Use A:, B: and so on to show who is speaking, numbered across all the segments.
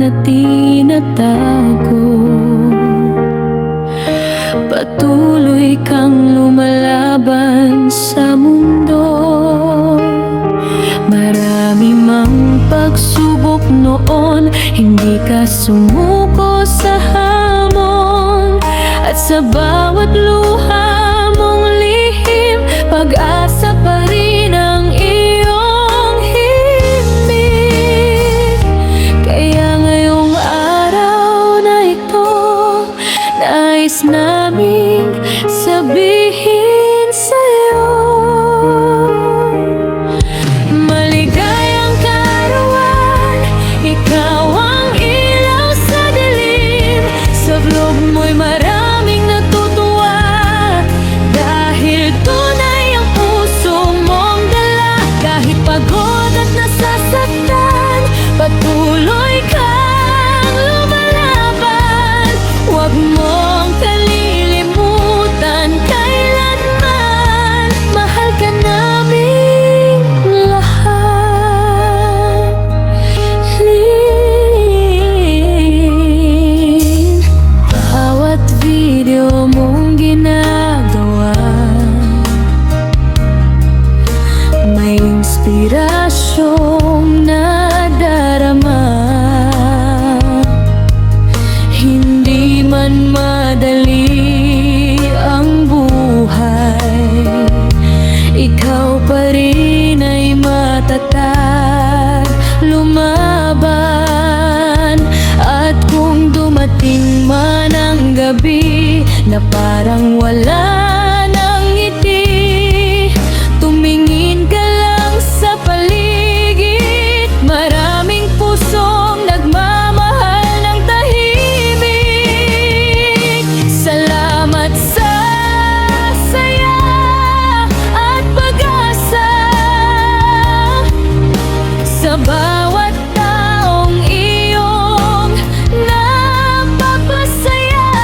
A: na tinatago. Patuloy kang lumalaban sa mundo. Marami mang pagsubok noon, hindi ka sumuko sa hamon. At sa bawat luha mong lihim, pag-asa pa rin ang iyong himig. Kaya ngayong araw na ito, nais naming sabihin sa'yo, maligayang karawan, ikaw ang ilaw sa dilim. Sa vlog mo'y maraming natutuwa, dahil tunay ang puso mong dala. Kahit pagod at nasasaktan, patuloy kang lumalaban. Huwag mong kalilimutan kailanman, mahal ka naming lahat. Lin, bawat video mong ginagawa, may inspirasyong nadarama. Hindi man madali ang buhay, ikaw pa rin ay matatag lumaban. At kung dumating man ang gabi na parang wala nang ngiti, tumingin ka lang sa paligid, maraming pusong nagmamahal ng tahimik. Salamat sa saya at pag-asa, sa bawat taong iyong napapasaya,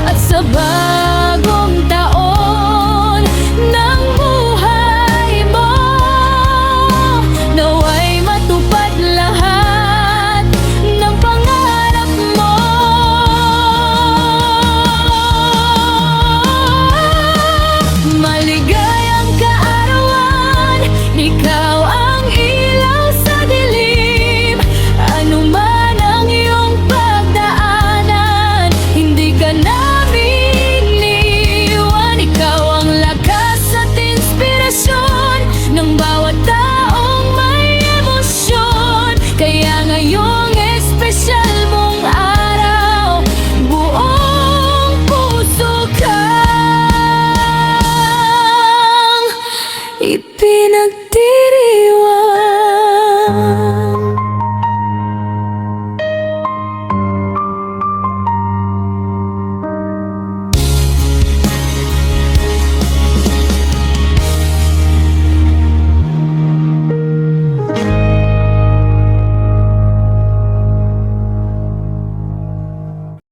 A: at sa bagong taon ng buhay mo. Naway matupad lahat ng pangarap mo. Maligayang kaarawan, ikaw ang ilaw sa dilim. Ano man ang iyong pagdaanan, hindi ka namin iniwan. Ikaw ang lakas at inspirasyon ng bawat taong may emosyon. Kaya ngayong espesyal mong araw, buong puso kang ipinagtiwala.